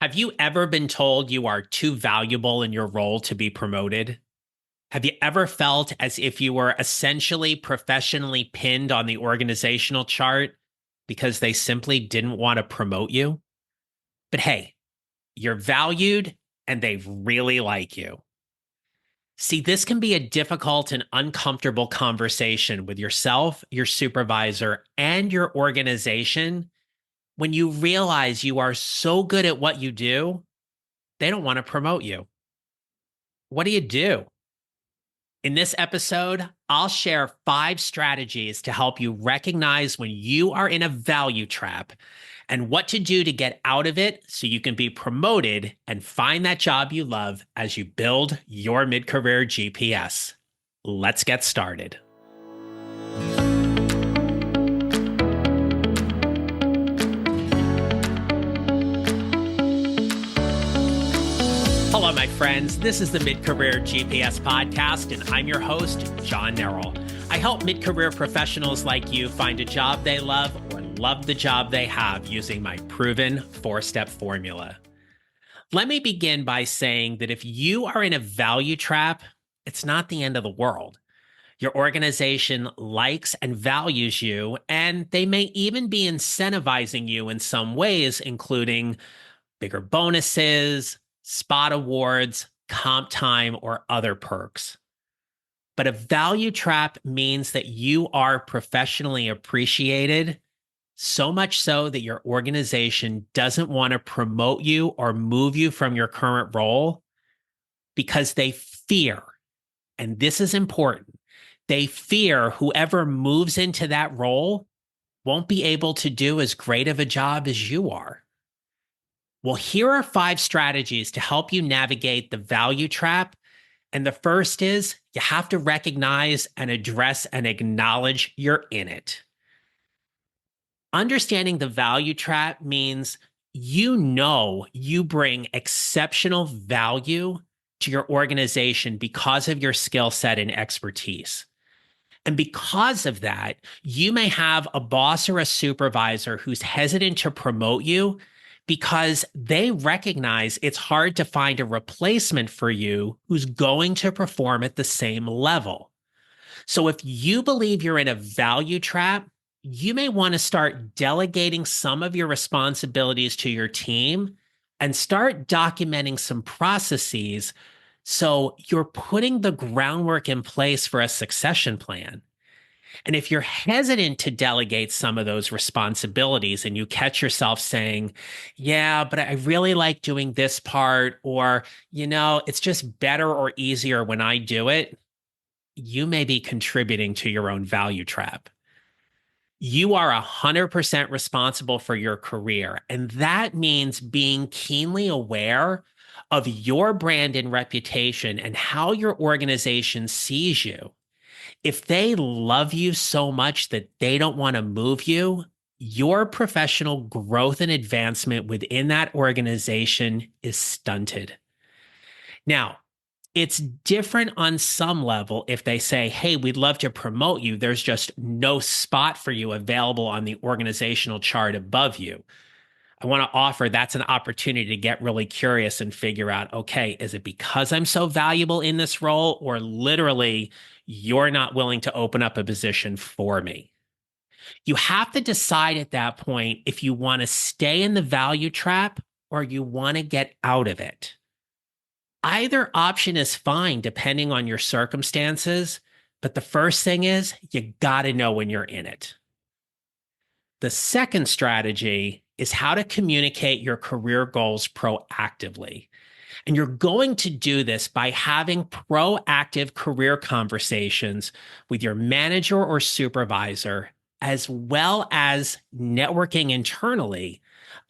Have you ever been told you are too valuable in your role to be promoted? Have you ever felt as if you were essentially professionally pinned on the organizational chart because they simply didn't want to promote you? But hey, you're valued and they really like you. See, this can be a difficult and uncomfortable conversation with yourself, your supervisor, and your organization when you realize you are so good at what you do, they don't want to promote you. What do you do? In this episode, I'll share 5 strategies to help you recognize when you are in a value trap and what to do to get out of it so you can be promoted and find that job you love as you build your mid career GPS. Let's get started. Hello, my friends. This is the Mid-Career GPS podcast, and I'm your host, John Nerrill. I help mid-career professionals like you find a job they love or love the job they have using my proven 4-step formula. Let me begin by saying that if you are in a value trap, it's not the end of the world. Your organization likes and values you, and they may even be incentivizing you in some ways, including bigger bonuses, spot awards, comp time, or other perks. But a value trap means that you are professionally appreciated, so much so that your organization doesn't want to promote you or move you from your current role because they fear, and this is important, they fear whoever moves into that role won't be able to do as great of a job as you are. Well, here are 5 strategies to help you navigate the value trap. And the first is you have to recognize and address and acknowledge you're in it. Understanding the value trap means you know you bring exceptional value to your organization because of your skill set and expertise. And because of that, you may have a boss or a supervisor who's hesitant to promote you because they recognize it's hard to find a replacement for you who's going to perform at the same level. So if you believe you're in a value trap, you may want to start delegating some of your responsibilities to your team and start documenting some processes so you're putting the groundwork in place for a succession plan. And if you're hesitant to delegate some of those responsibilities and you catch yourself saying, yeah, but I really like doing this part, or, it's just better or easier when I do it, you may be contributing to your own value trap. You are 100% responsible for your career. And that means being keenly aware of your brand and reputation and how your organization sees you. If they love you so much that they don't want to move you, your professional growth and advancement within that organization is stunted. Now, it's different on some level if they say, hey, we'd love to promote you. There's just no spot for you available on the organizational chart above you. I want to offer that's an opportunity to get really curious and figure out, okay, is it because I'm so valuable in this role, or literally you're not willing to open up a position for me? You have to decide at that point if you want to stay in the value trap or you want to get out of it. Either option is fine depending on your circumstances, but the first thing is you got to know when you're in it. The second strategy is how to communicate your career goals proactively. And you're going to do this by having proactive career conversations with your manager or supervisor, as well as networking internally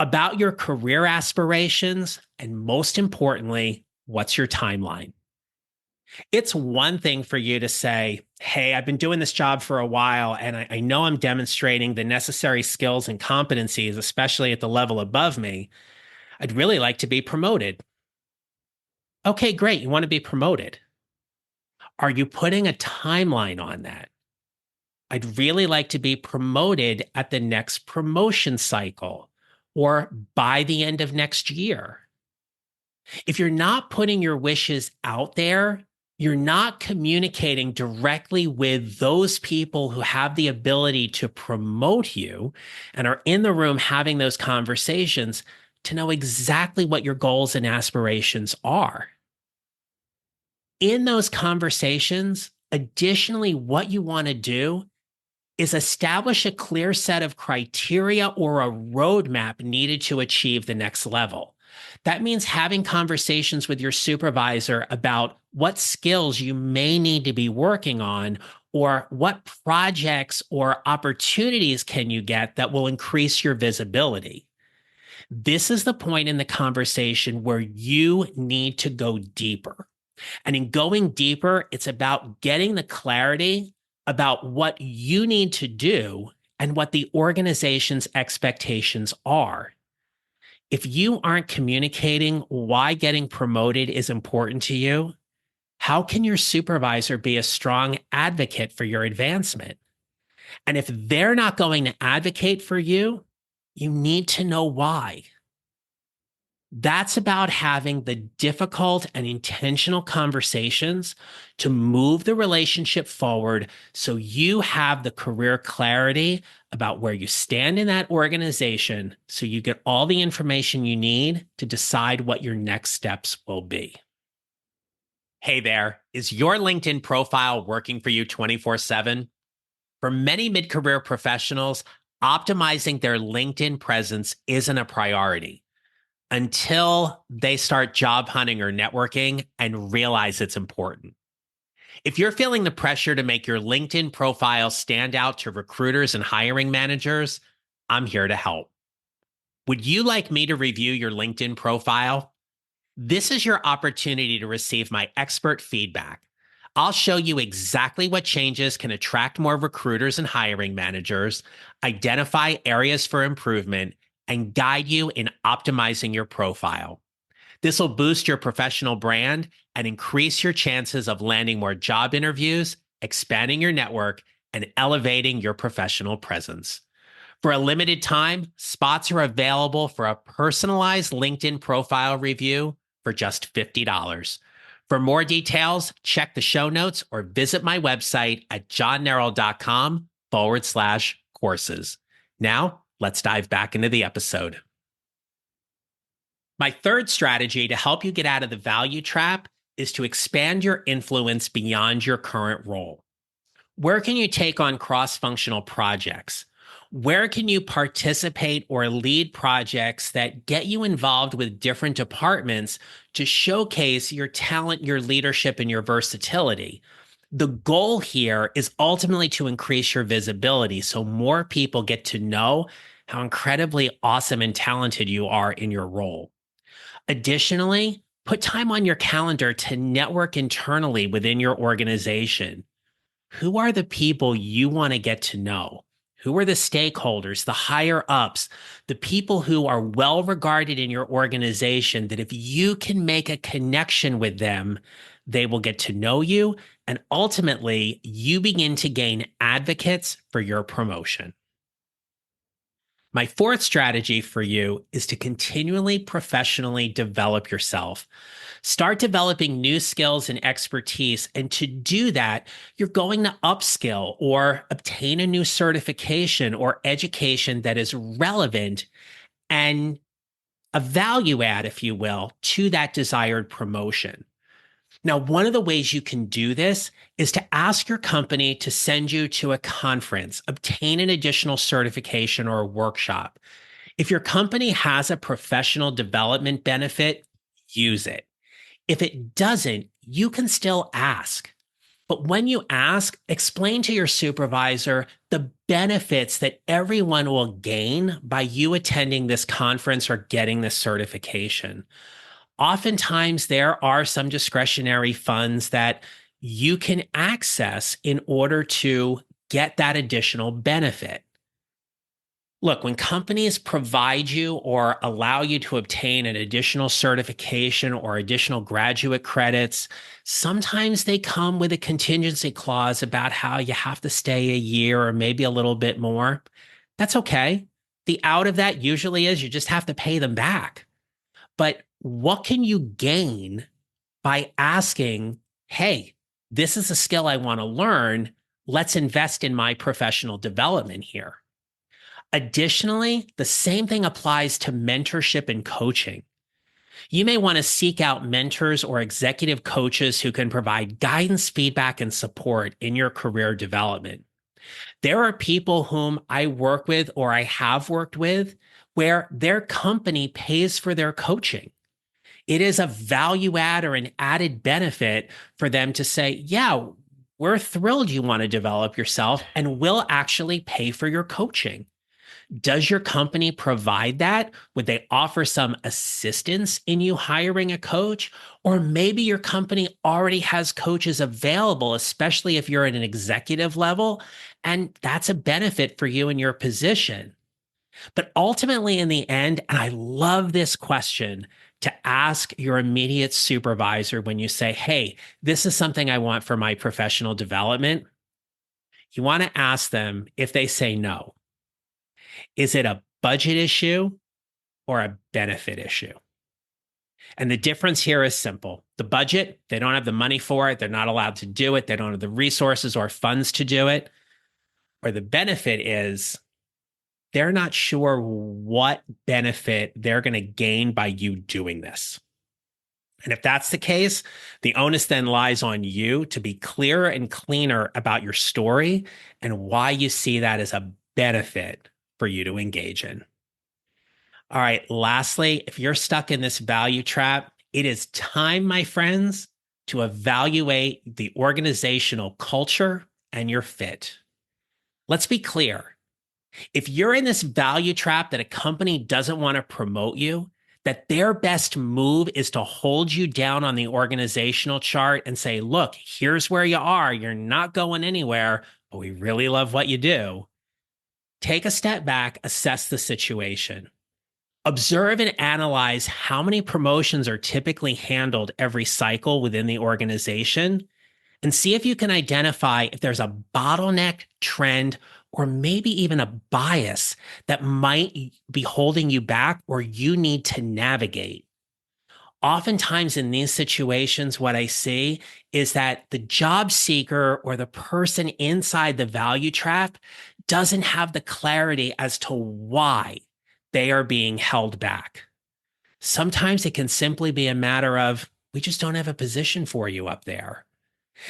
about your career aspirations. And most importantly, what's your timeline? It's one thing for you to say, hey, I've been doing this job for a while, and I know I'm demonstrating the necessary skills and competencies, especially at the level above me. I'd really like to be promoted. Okay, great. You want to be promoted. Are you putting a timeline on that? I'd really like to be promoted at the next promotion cycle. or by the end of next year. If you're not putting your wishes out there, you're not communicating directly with those people who have the ability to promote you and are in the room having those conversations to know exactly what your goals and aspirations are. In those conversations, additionally, what you want to do is establish a clear set of criteria or a roadmap needed to achieve the next level. That means having conversations with your supervisor about what skills you may need to be working on, or what projects or opportunities can you get that will increase your visibility. This is the point in the conversation where you need to go deeper. And in going deeper, it's about getting the clarity about what you need to do and what the organization's expectations are. If you aren't communicating why getting promoted is important to you, how can your supervisor be a strong advocate for your advancement? And if they're not going to advocate for you, you need to know why. That's about having the difficult and intentional conversations to move the relationship forward so you have the career clarity about where you stand in that organization so you get all the information you need to decide what your next steps will be. Hey there, is your LinkedIn profile working for you 24/7? For many mid-career professionals, optimizing their LinkedIn presence isn't a priority until they start job hunting or networking and realize it's important. If you're feeling the pressure to make your LinkedIn profile stand out to recruiters and hiring managers, I'm here to help. Would you like me to review your LinkedIn profile? This is your opportunity to receive my expert feedback. I'll show you exactly what changes can attract more recruiters and hiring managers, identify areas for improvement, and guide you in optimizing your profile. This will boost your professional brand and increase your chances of landing more job interviews, expanding your network, and elevating your professional presence. For a limited time, spots are available for a personalized LinkedIn profile review for just $50. For more details, check the show notes or visit my website at johnneral.com/courses. Now, let's dive back into the episode. My third strategy to help you get out of the value trap is to expand your influence beyond your current role. Where can you take on cross-functional projects? Where can you participate or lead projects that get you involved with different departments to showcase your talent, your leadership, and your versatility? The goal here is ultimately to increase your visibility so more people get to know how incredibly awesome and talented you are in your role. Additionally, put time on your calendar to network internally within your organization. Who are the people you want to get to know? Who are the stakeholders, the higher ups, the people who are well regarded in your organization that if you can make a connection with them, they will get to know you, and ultimately you begin to gain advocates for your promotion. My fourth strategy for you is to continually professionally develop yourself. Start developing new skills and expertise. And to do that, you're going to upskill or obtain a new certification or education that is relevant and a value add, if you will, to that desired promotion. Now, one of the ways you can do this is to ask your company to send you to a conference, obtain an additional certification or a workshop. If your company has a professional development benefit, use it. If it doesn't, you can still ask. But when you ask, explain to your supervisor the benefits that everyone will gain by you attending this conference or getting this certification. Oftentimes, there are some discretionary funds that you can access in order to get that additional benefit. Look, when companies provide you or allow you to obtain an additional certification or additional graduate credits, sometimes they come with a contingency clause about how you have to stay a year or maybe a little bit more. That's okay. At The out of that usually is you just have to pay them back. But what can you gain by asking, hey, this is a skill I want to learn. Let's invest in my professional development here. Additionally, the same thing applies to mentorship and coaching. You may want to seek out mentors or executive coaches who can provide guidance, feedback, and support in your career development. There are people whom I work with or I have worked with where their company pays for their coaching. It is a value add or an added benefit for them to say, yeah, we're thrilled you want to develop yourself and we'll actually pay for your coaching. Does your company provide that? Would they offer some assistance in you hiring a coach? Or maybe your company already has coaches available, especially if you're at an executive level, and that's a benefit for you in your position. But ultimately, in the end, and I love this question to ask your immediate supervisor when you say, hey, this is something I want for my professional development. You want to ask them if they say no. Is it a budget issue or a benefit issue? And the difference here is simple. The budget, they don't have the money for it. They're not allowed to do it. They don't have the resources or funds to do it. Or the benefit is they're not sure what benefit they're going to gain by you doing this. And if that's the case, the onus then lies on you to be clearer and cleaner about your story and why you see that as a benefit for you to engage in. All right. Lastly, if you're stuck in this value trap, it is time, my friends, to evaluate the organizational culture and your fit. Let's be clear. If you're in this value trap that a company doesn't want to promote you, that their best move is to hold you down on the organizational chart and say, look, here's where you are. You're not going anywhere, but we really love what you do. Take a step back, assess the situation. Observe and analyze how many promotions are typically handled every cycle within the organization, and see if you can identify if there's a bottleneck, trend, or maybe even a bias that might be holding you back or you need to navigate. Oftentimes in these situations, what I see is that the job seeker or the person inside the value trap doesn't have the clarity as to why they are being held back. Sometimes it can simply be a matter of, we just don't have a position for you up there.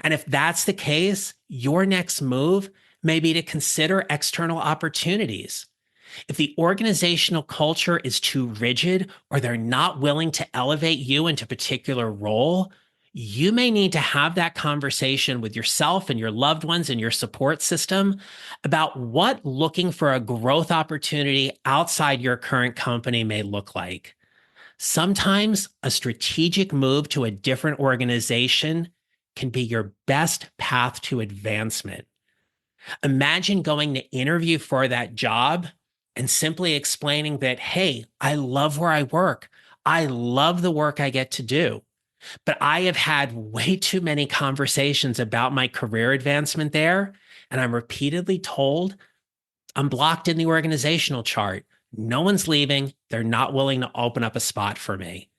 And if that's the case, your next move may be to consider external opportunities. If the organizational culture is too rigid or they're not willing to elevate you into a particular role, you may need to have that conversation with yourself and your loved ones and your support system about what looking for a growth opportunity outside your current company may look like. Sometimes a strategic move to a different organization can be your best path to advancement. Imagine going to interview for that job and simply explaining that, hey, I love where I work. I love the work I get to do. But I have had way too many conversations about my career advancement there. And I'm repeatedly told I'm blocked in the organizational chart. No one's leaving. They're not willing to open up a spot for me.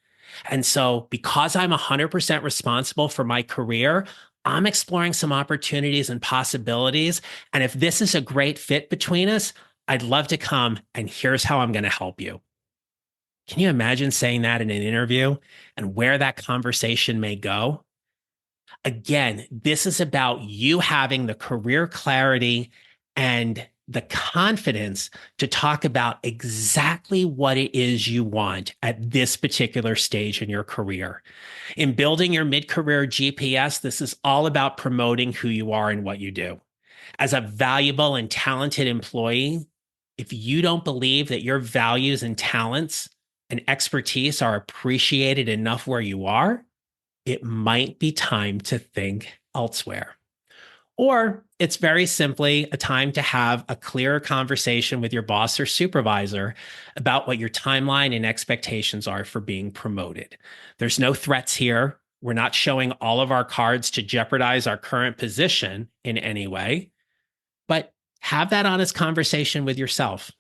And so because I'm 100% responsible for my career, I'm exploring some opportunities and possibilities. And if this is a great fit between us, I'd love to come, and here's how I'm going to help you. Can you imagine saying that in an interview and where that conversation may go? Again, this is about you having the career clarity and the confidence to talk about exactly what it is you want at this particular stage in your career. In building your mid-career GPS, this is all about promoting who you are and what you do. As a valuable and talented employee, if you don't believe that your values and talents and expertise are appreciated enough where you are, it might be time to think elsewhere. Or it's very simply a time to have a clearer conversation with your boss or supervisor about what your timeline and expectations are for being promoted. There's no threats here. We're not showing all of our cards to jeopardize our current position in any way, but have that honest conversation with yourself.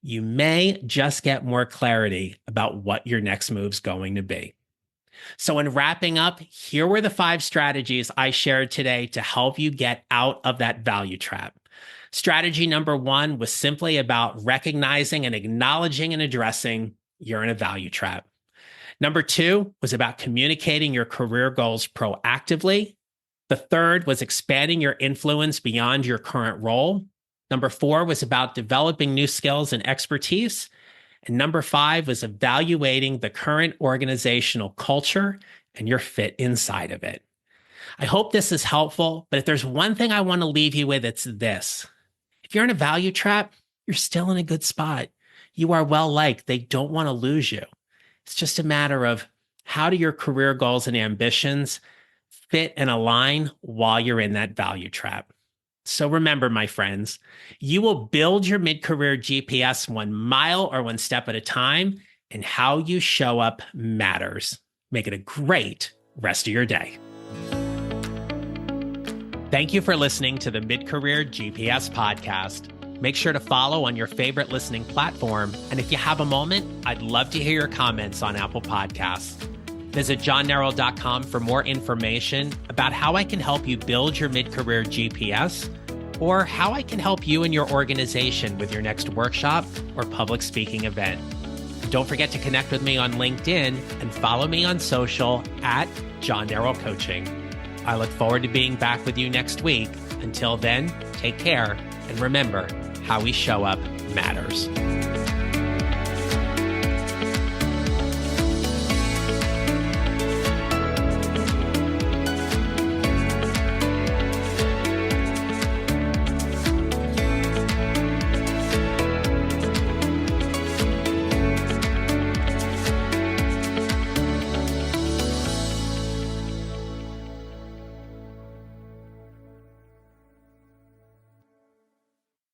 you may just get more clarity about what your next move's going to be. So in wrapping up, here were the 5 strategies I shared today to help you get out of that value trap. Strategy number 1 was simply about recognizing and acknowledging and addressing you're in a value trap. Number 2 was about communicating your career goals proactively. The 3rd was expanding your influence beyond your current role. Number 4 was about developing new skills and expertise. And number 5 was evaluating the current organizational culture and your fit inside of it. I hope this is helpful, but if there's one thing I want to leave you with, it's this. If you're in a value trap, you're still in a good spot. You are well liked. They don't want to lose you. It's just a matter of how do your career goals and ambitions fit and align while you're in that value trap. So remember, my friends, you will build your mid-career GPS 1 mile or 1 step at a time, and how you show up matters. Make it a great rest of your day. Thank you for listening to the Mid-Career GPS podcast. Make sure to follow on your favorite listening platform. And if you have a moment, I'd love to hear your comments on Apple Podcasts. Visit johnneral.com for more information about how I can help you build your mid-career GPS, or how I can help you and your organization with your next workshop or public speaking event. Don't forget to connect with me on LinkedIn and follow me on social at John Neral Coaching. I look forward to being back with you next week. Until then, take care, and remember, how we show up matters.